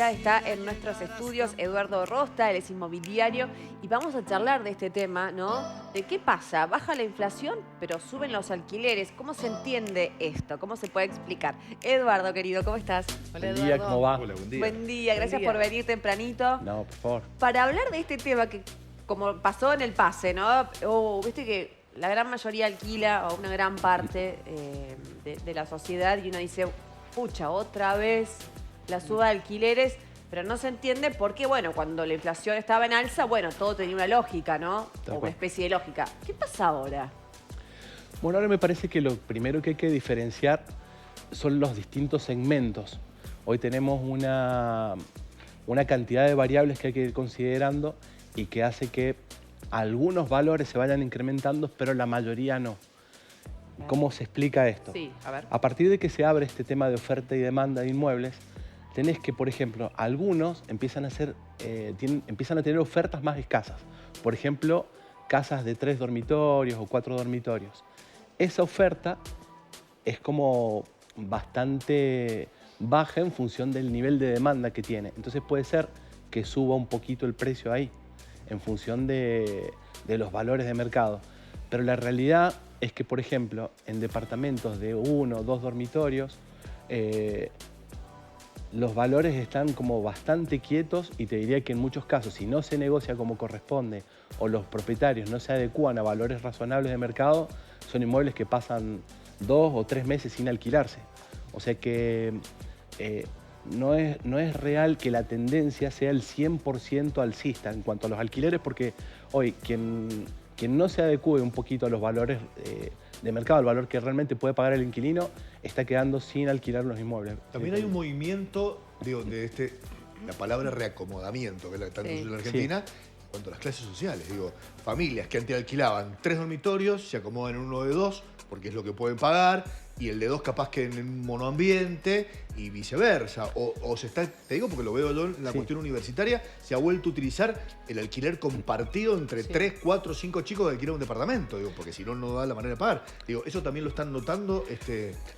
ya está en nuestros estudios Eduardo Rosta, él es inmobiliario, y vamos a charlar de este tema, ¿no? De qué pasa, baja la inflación, pero suben los alquileres. ¿Cómo se entiende esto? ¿Cómo se puede explicar? Eduardo, querido, ¿cómo estás? Hola, buen día, ¿cómo va? Hola, buen día. Buen día, gracias Buen día. por venir tempranito. No, por favor. Para hablar de este tema que, como pasó en el pase, ¿no? Viste que la gran mayoría alquila, o una gran parte de la sociedad, y uno dice, pucha, otra vez la suba de alquileres, pero no se entiende por qué, bueno, cuando la inflación estaba en alza, bueno, todo tenía una lógica, ¿no? O una especie de lógica. ¿Qué pasa ahora? Bueno, ahora me parece que lo primero que hay que diferenciar son los distintos segmentos. Hoy tenemos una cantidad de variables que hay que ir considerando y que hace que algunos valores se vayan incrementando, pero la mayoría no. ¿Cómo se explica esto? Sí, a ver. A partir de que se abre este tema de oferta y demanda de inmuebles, tenés que, por ejemplo, algunos empiezan a tener ofertas más escasas. Por ejemplo, casas de 3 dormitorios o 4 dormitorios. Esa oferta es como bastante baja en función del nivel de demanda que tiene. Entonces puede ser que suba un poquito el precio ahí, en función de los valores de mercado. Pero la realidad es que, por ejemplo, en departamentos de 1 o 2 dormitorios, los valores están como bastante quietos y te diría que en muchos casos, si no se negocia como corresponde o los propietarios no se adecúan a valores razonables de mercado, son inmuebles que pasan 2 o 3 meses sin alquilarse. O sea que no es real que la tendencia sea el 100% alcista en cuanto a los alquileres, porque hoy quien no se adecúe un poquito a los valores de mercado, al valor que realmente puede pagar el inquilino, está quedando sin alquilar los inmuebles. También hay un movimiento, digo, la palabra reacomodamiento, que es la que tanto se usa en Argentina, en cuanto a las clases sociales. Digo, familias que antes alquilaban 3 dormitorios, se acomodan en uno de 2, porque es lo que pueden pagar, y el de 2 capaz que en un monoambiente, y viceversa. O se está, te digo porque lo veo yo en la cuestión universitaria, se ha vuelto a utilizar el alquiler compartido entre 3, 4, 5 chicos que alquilan un departamento, digo, porque si no, no da la manera de pagar. Digo, ¿eso también lo están notando?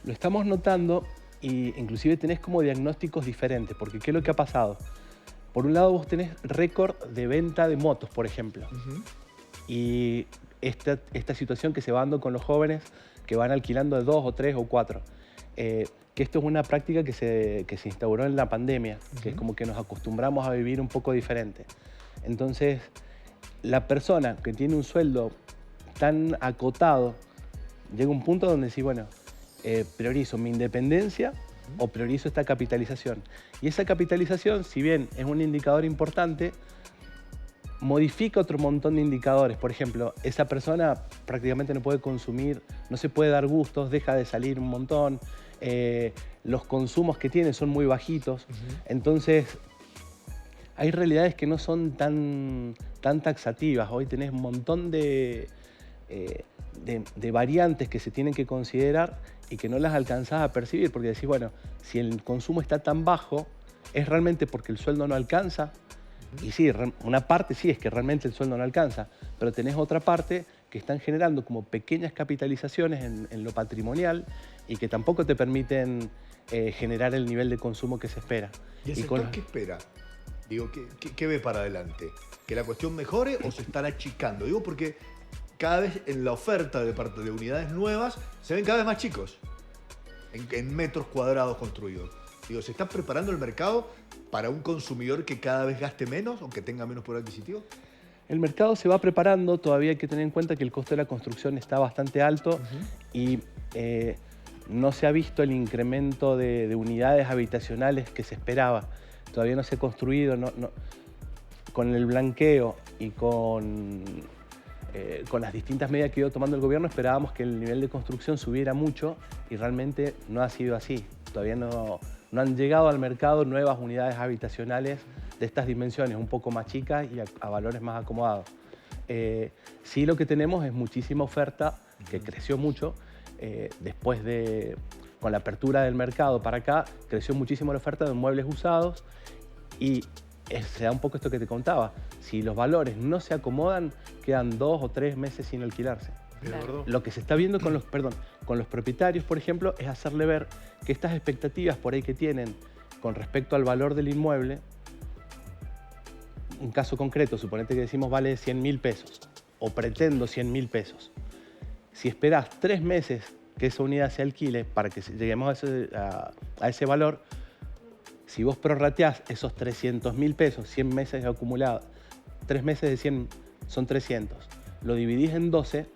Lo estamos notando, y inclusive tenés como diagnósticos diferentes, porque ¿qué es lo que ha pasado? Por un lado vos tenés récord de venta de motos, por ejemplo. Y esta situación que se va dando con los jóvenes que van alquilando de 2 o 3 o 4. Que esto es una práctica que se instauró en la pandemia, que es como que nos acostumbramos a vivir un poco diferente. Entonces, la persona que tiene un sueldo tan acotado, llega un punto donde sí, bueno, priorizo mi independencia o priorizo esta capitalización. Y esa capitalización, si bien es un indicador importante, modifica otro montón de indicadores. Por ejemplo, esa persona prácticamente no puede consumir, no se puede dar gustos, deja de salir un montón, los consumos que tiene son muy bajitos. Entonces, hay realidades que no son tan taxativas. Hoy tenés un montón de variantes que se tienen que considerar y que no las alcanzás a percibir, porque decís, bueno, si el consumo está tan bajo, ¿es realmente porque el sueldo no alcanza? Y sí, una parte sí es que realmente el sueldo no alcanza, pero tenés otra parte que están generando como pequeñas capitalizaciones en lo patrimonial y que tampoco te permiten generar el nivel de consumo que se espera. ¿Y el sector qué espera? Digo, ¿qué ve para adelante? ¿Que la cuestión mejore o se están achicando? Digo, porque cada vez en la oferta de unidades nuevas se ven cada vez más chicos en metros cuadrados construidos. Digo, ¿se está preparando el mercado para un consumidor que cada vez gaste menos o que tenga menos poder adquisitivo? El mercado se va preparando, todavía hay que tener en cuenta que el costo de la construcción está bastante alto y no se ha visto el incremento de unidades habitacionales que se esperaba. Todavía no se ha construido, con el blanqueo y con las distintas medidas que ha ido tomando el gobierno esperábamos que el nivel de construcción subiera mucho y realmente no ha sido así. Todavía no han llegado al mercado nuevas unidades habitacionales de estas dimensiones, un poco más chicas y a valores más acomodados. Sí, lo que tenemos es muchísima oferta, que creció mucho. Después con la apertura del mercado para acá, creció muchísimo la oferta de muebles usados y se da un poco esto que te contaba. Si los valores no se acomodan, quedan 2 o 3 meses sin alquilarse. Claro. Lo que se está viendo con los propietarios, por ejemplo, es hacerle ver que estas expectativas por ahí que tienen con respecto al valor del inmueble, un caso concreto, suponete que decimos vale 100.000 pesos o pretendo 100.000 pesos. Si esperás 3 meses que esa unidad se alquile para que lleguemos a ese valor, si vos prorrateás esos 300.000 pesos, 100 meses acumulados, 3 meses de 100 son 300, lo dividís en 12,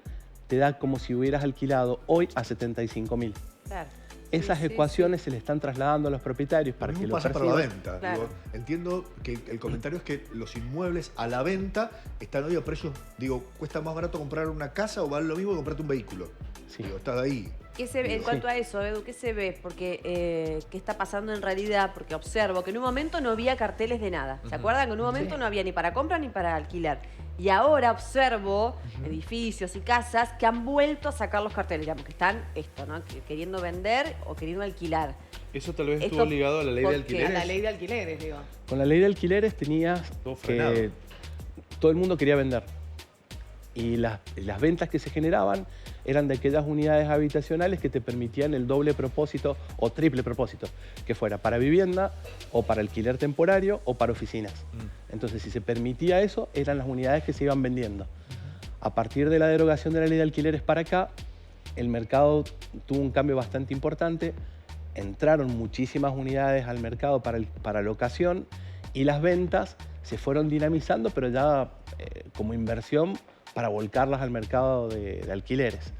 te da como si hubieras alquilado hoy a 75.000. Claro. Esas ecuaciones se le están trasladando a los propietarios para que lo pasa perciban. para la venta. Claro. Digo, entiendo que el comentario es que los inmuebles a la venta están hoy a precios, digo, ¿cuesta más barato comprar una casa o vale lo mismo que comprarte un vehículo? Sí. Digo, está ahí. ¿Qué se ve, en cuanto a eso, Edu, qué se ve? Porque, ¿qué está pasando en realidad? Porque observo que en un momento no había carteles de nada. ¿Se acuerdan? Que en un momento no había ni para compra ni para alquilar. Y ahora observo edificios y casas que han vuelto a sacar los carteles, digamos, que están ¿no? Queriendo vender o queriendo alquilar. Eso tal vez estuvo ligado a la ley de alquileres. A la ley de alquileres, digo. Con la ley de alquileres tenías que todo el mundo quería vender. Y las ventas que se generaban eran de aquellas unidades habitacionales que te permitían el doble propósito o triple propósito, que fuera para vivienda o para alquiler temporario o para oficinas. Entonces, si se permitía eso, eran las unidades que se iban vendiendo. A partir de la derogación de la ley de alquileres para acá, el mercado tuvo un cambio bastante importante. Entraron muchísimas unidades al mercado para locación y las ventas se fueron dinamizando, pero ya como inversión para volcarlas al mercado de alquileres.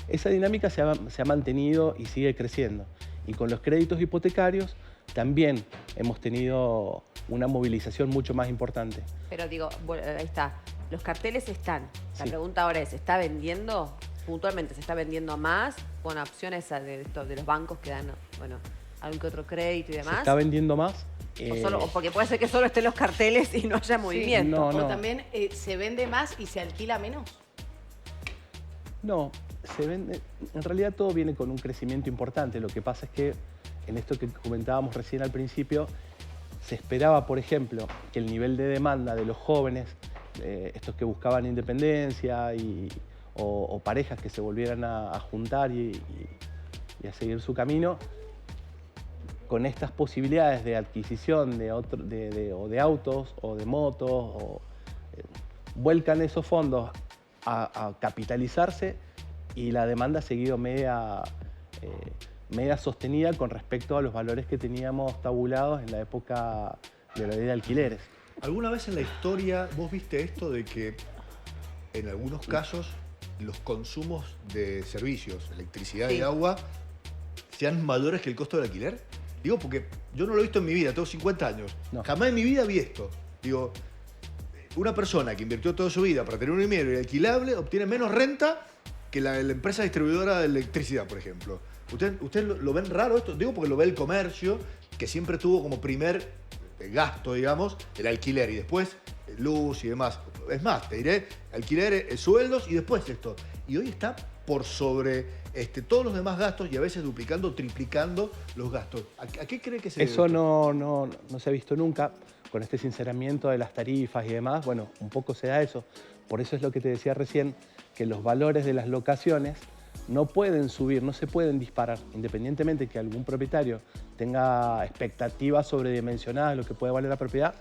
Esa dinámica se ha mantenido y sigue creciendo. Y con los créditos hipotecarios también hemos tenido una movilización mucho más importante. Pero digo, bueno, ahí está. Los carteles están. La Sí. pregunta ahora es, ¿se está vendiendo? Puntualmente, ¿se está vendiendo más con opciones de los bancos que dan, bueno, algún que otro crédito y demás? ¿Se está vendiendo más? O porque puede ser que solo estén los carteles y no haya movimiento. No, O no. también se vende más y se alquila menos. No, se vende. En realidad todo viene con un crecimiento importante. Lo que pasa es que en esto que comentábamos recién al principio, se esperaba, por ejemplo, que el nivel de demanda de los jóvenes, estos que buscaban independencia o parejas que se volvieran a juntar y a seguir su camino, con estas posibilidades de adquisición de autos o de motos, vuelcan esos fondos a capitalizarse y la demanda ha seguido media sostenida con respecto a los valores que teníamos tabulados en la época de la ley de alquileres. ¿Alguna vez en la historia vos viste esto de que en algunos casos los consumos de servicios, electricidad y agua, sean mayores que el costo del alquiler? Digo, porque yo no lo he visto en mi vida, tengo 50 años. No. Jamás en mi vida vi esto. Digo, una persona que invirtió toda su vida para tener un inmueble alquilable obtiene menos renta que la empresa distribuidora de electricidad, por ejemplo. ¿Usted lo ven raro esto? Digo porque lo ve el comercio, que siempre tuvo como primer gasto, digamos, el alquiler y después luz y demás. Es más, te diré, alquiler, sueldos y después esto. Y hoy está por sobre todos los demás gastos y a veces duplicando, triplicando los gastos. ¿A qué cree que se debe Eso esto? no se ha visto nunca. Con este sinceramiento de las tarifas y demás, bueno, un poco se da eso. Por eso es lo que te decía recién, que los valores de las locaciones no pueden subir, no se pueden disparar, independientemente que algún propietario tenga expectativas sobredimensionadas de lo que puede valer la propiedad.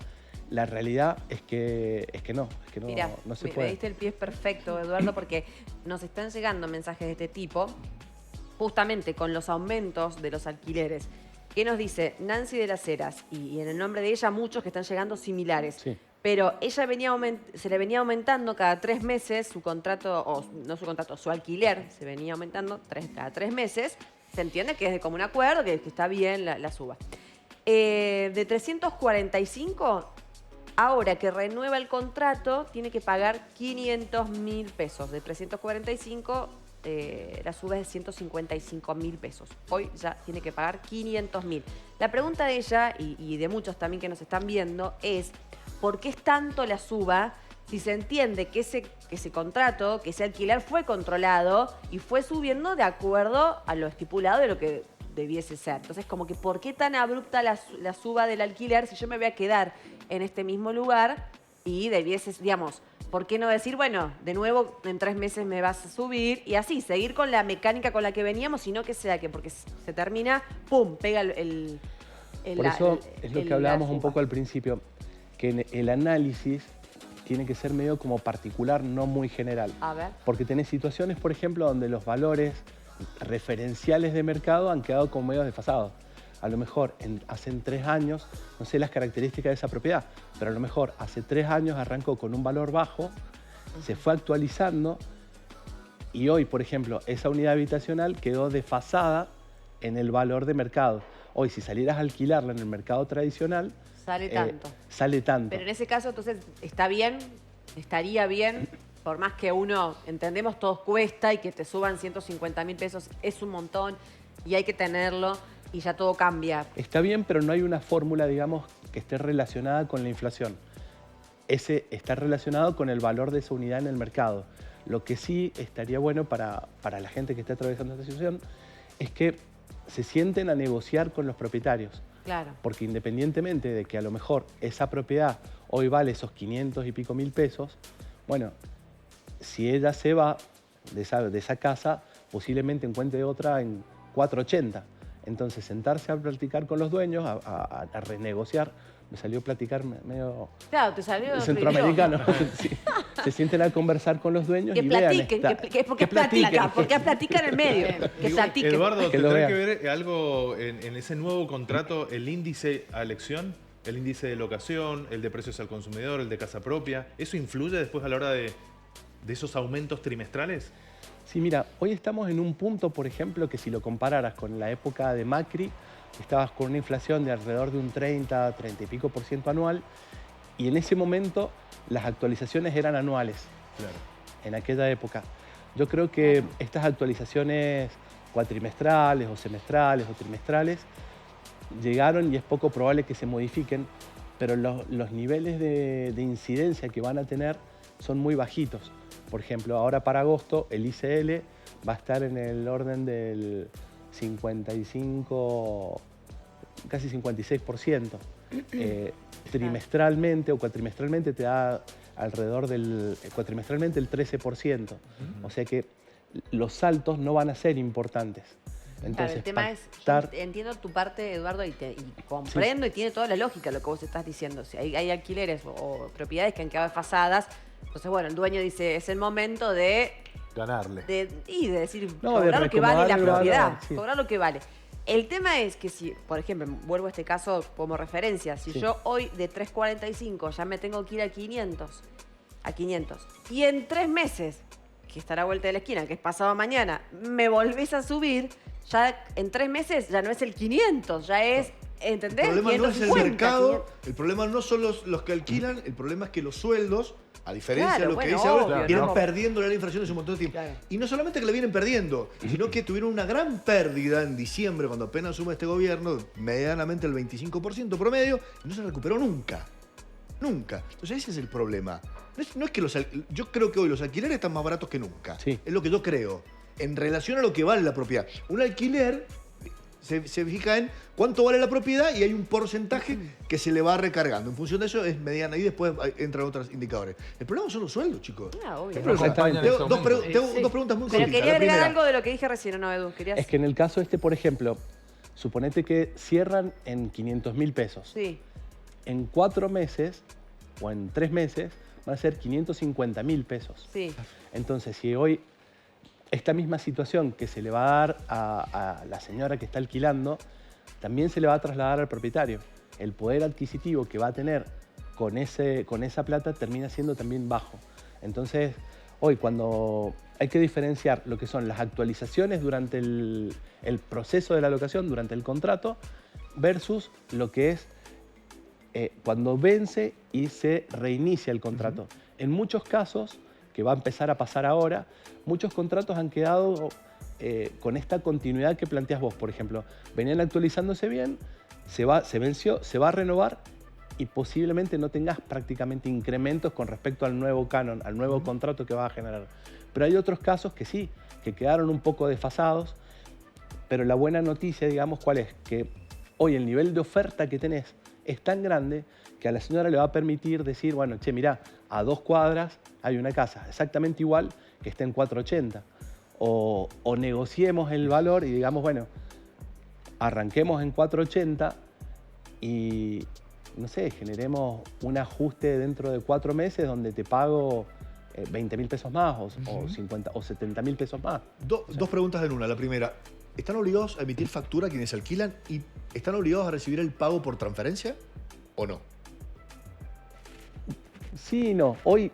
La realidad es que no Mirá, no se me puede. diste el pie perfecto, Eduardo, porque nos están llegando mensajes de este tipo, justamente con los aumentos de los alquileres. ¿Qué nos dice Nancy de las Heras? Y en el nombre de ella muchos que están llegando similares. Sí. Pero ella se le venía aumentando cada 3 meses su contrato, o no su contrato, su alquiler se venía aumentando cada 3 meses. Se entiende que es de común acuerdo, que está bien la suba. De 345, ahora que renueva el contrato, tiene que pagar 500.000 pesos. De 345, la suba es de 155.000 pesos. Hoy ya tiene que pagar 500.000. La pregunta de ella, y de muchos también que nos están viendo, es ¿por qué es tanto la suba si se entiende que ese contrato, que ese alquiler fue controlado y fue subiendo de acuerdo a lo estipulado de lo que debiese ser? Entonces, como que ¿por qué tan abrupta la suba del alquiler si yo me voy a quedar en este mismo lugar y debiese, digamos, ¿por qué no decir, bueno, de nuevo en 3 meses me vas a subir y así, seguir con la mecánica con la que veníamos, sino que sea que porque se termina, ¡pum!, pega el Por eso es lo que hablábamos un poco al principio, que el análisis tiene que ser medio como particular, no muy general. A ver. Porque tenés situaciones, por ejemplo, donde los valores referenciales de mercado han quedado como medio desfasados. A lo mejor hace 3 años, no sé las características de esa propiedad, pero a lo mejor hace 3 años arrancó con un valor bajo, se fue actualizando y hoy, por ejemplo, esa unidad habitacional quedó desfasada en el valor de mercado. Hoy, si salieras a alquilarla en el mercado tradicional, Sale tanto. Sale tanto. Pero en ese caso, entonces, ¿está bien? ¿Estaría bien? Por más que uno, entendemos, todo cuesta y que te suban 150.000 pesos es un montón y hay que tenerlo y ya todo cambia. Está bien, pero no hay una fórmula, digamos, que esté relacionada con la inflación. Ese está relacionado con el valor de esa unidad en el mercado. Lo que sí estaría bueno para la gente que está atravesando esta situación es que se sienten a negociar con los propietarios. Claro. Porque independientemente de que a lo mejor esa propiedad hoy vale esos 500 y pico mil pesos, bueno, si ella se va de esa casa, posiblemente encuentre otra en 480. Entonces, sentarse a platicar con los dueños, a renegociar, me salió platicar medio Claro, te salió centroamericano. Sí. Se sienten a conversar con los dueños que y platiquen, vean porque platican, porque platican en el medio. Que Digo, platiquen. Eduardo, Que lo ¿tendrá que vean. ver algo en ese nuevo contrato, el índice a elección, el índice de locación, el de precios al consumidor, el de casa propia? ¿Eso influye después a la hora de esos aumentos trimestrales? Sí, mira, hoy estamos en un punto, por ejemplo, que si lo compararas con la época de Macri, estabas con una inflación de alrededor de un 30 y pico por ciento anual, y en ese momento las actualizaciones eran anuales, Claro. en aquella época. Yo creo que estas actualizaciones cuatrimestrales o semestrales o trimestrales llegaron y es poco probable que se modifiquen, pero los niveles de incidencia que van a tener son muy bajitos. Por ejemplo, ahora para agosto el ICL va a estar en el orden del 55, casi 56%. Trimestralmente o cuatrimestralmente te da alrededor cuatrimestralmente el 13%. O sea que los saltos no van a ser importantes. Entonces, Claro, el tema es, pactar- yo entiendo tu parte, Eduardo, y comprendo y tiene toda la lógica lo que vos estás diciendo. Si hay alquileres o propiedades que han quedado desfasadas, entonces, bueno, el dueño dice, es el momento de Ganarle. decir, No, cobrar de lo que vale la recomodar el propiedad, valor, sí. cobrar lo que vale. El tema es que si, por ejemplo, vuelvo a este caso como referencia, si Sí. yo hoy de 345 ya me tengo que ir a 500, y en 3 meses, que estará a vuelta de la esquina, que es pasado mañana, me volvés a subir, ya en 3 meses ya no es el 500, ya es, ¿entendés? El problema no es el 550, mercado, 500. el problema no son los que alquilan, el problema es que los sueldos, a diferencia Claro, de lo que bueno, dice ahora, obvio, vienen ¿no? perdiendo la inflación hace un montón de tiempo. Claro. Y no solamente que la vienen perdiendo, sino que tuvieron una gran pérdida en diciembre, cuando apenas asume este gobierno, medianamente el 25% promedio, y no se recuperó nunca. Nunca. Entonces ese es el problema. No es que yo creo que hoy los alquileres están más baratos que nunca. Sí. Es lo que yo creo. En relación a lo que vale la propiedad. Un alquiler se fija en cuánto vale la propiedad y hay un porcentaje que se le va recargando. En función de eso es mediana y después entran otros indicadores. El problema son los sueldos, chicos. Ah, obvio. Pero Exactamente. tengo dos Sí. preguntas muy Pero cortitas. quería La agregar primera, algo de lo que dije recién, ¿no, Edu? Querías... Es que en el caso este, por ejemplo, suponete que cierran en 500.000 pesos. Sí. En 4 meses o en 3 meses van a ser 550.000 pesos. Sí. Entonces, si hoy esta misma situación que se le va a dar a la señora que está alquilando, también se le va a trasladar al propietario. El poder adquisitivo que va a tener con esa plata termina siendo también bajo. Entonces, hoy cuando hay que diferenciar lo que son las actualizaciones durante el proceso de la locación, durante el contrato, versus lo que es cuando vence y se reinicia el contrato. En muchos casos, que va a empezar a pasar ahora, muchos contratos han quedado con esta continuidad que planteas vos. Por ejemplo, venían actualizándose bien, se venció, se va a renovar y posiblemente no tengas prácticamente incrementos con respecto al nuevo canon, al nuevo contrato que vas a generar. Pero hay otros casos que sí, que quedaron un poco desfasados, pero la buena noticia, digamos, ¿cuál es? Que hoy el nivel de oferta que tenés es tan grande que a la señora le va a permitir decir, bueno, che, mirá, a 2 cuadras hay una casa exactamente igual que está en 480. O negociemos el valor y digamos, bueno, arranquemos en 480 y, no sé, generemos un ajuste dentro de 4 meses donde te pago 20.000 pesos más o 50 o 70.000 pesos más. Dos preguntas en una. La primera, ¿están obligados a emitir factura quienes alquilan y están obligados a recibir el pago por transferencia o no? Sí y no. Hoy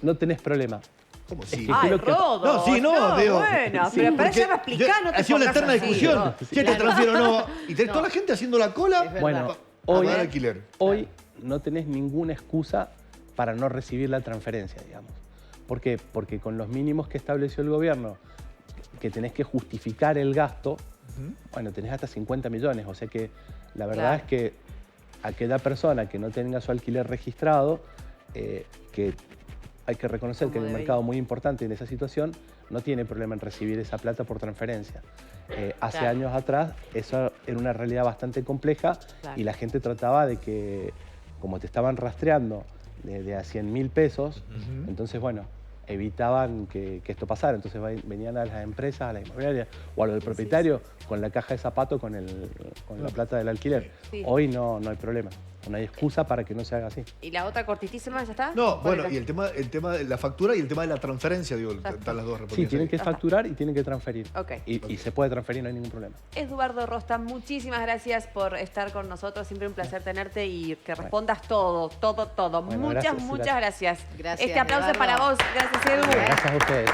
no tenés problema. ¿Cómo sí? Ay, creo que- Rodo. No, sí, no, digo. Bueno, Sí, pero para porque eso me explicás, no te ha sido la pongas eterna así, discusión. ¿no? Si te transfiero o no. Y tenés toda la gente haciendo la cola Es verdad. Bueno, para hoy, pagar alquiler. hoy no tenés ninguna excusa para no recibir la transferencia, digamos. ¿Por qué? Porque con los mínimos que estableció el gobierno, que tenés que justificar el gasto, bueno, tenés hasta 50 millones. O sea que la verdad Claro. es que aquella persona que no tenga su alquiler registrado, que hay que reconocer que Como hay un debería. mercado muy importante en esa situación, no tiene problema en recibir esa plata por transferencia. Hace Claro. años atrás eso era una realidad bastante compleja Claro. y la gente trataba de que, como te estaban rastreando de a 100.000 pesos, entonces, bueno, evitaban que esto pasara. Entonces venían a las empresas, a la inmobiliaria o a lo del propietario con la caja de zapato con la plata del alquiler. Sí. Hoy no hay problema. No hay excusa para que no se haga así. ¿Y la otra cortitísima ya está? No, ¿Cuál bueno, era? y el tema de la factura y el tema de la transferencia, digo, están las dos Sí, respondidas. tienen ahí. que facturar y tienen que transferir. Ok. Y se puede transferir, no hay ningún problema. Eduardo Rosta, muchísimas gracias por estar con nosotros. Siempre un placer tenerte y que respondas todo. Bueno, Muchas, gracias, muchas gracias. Gracias, Este aplauso es Eduardo. para vos. Gracias, Edu. Gracias a ustedes.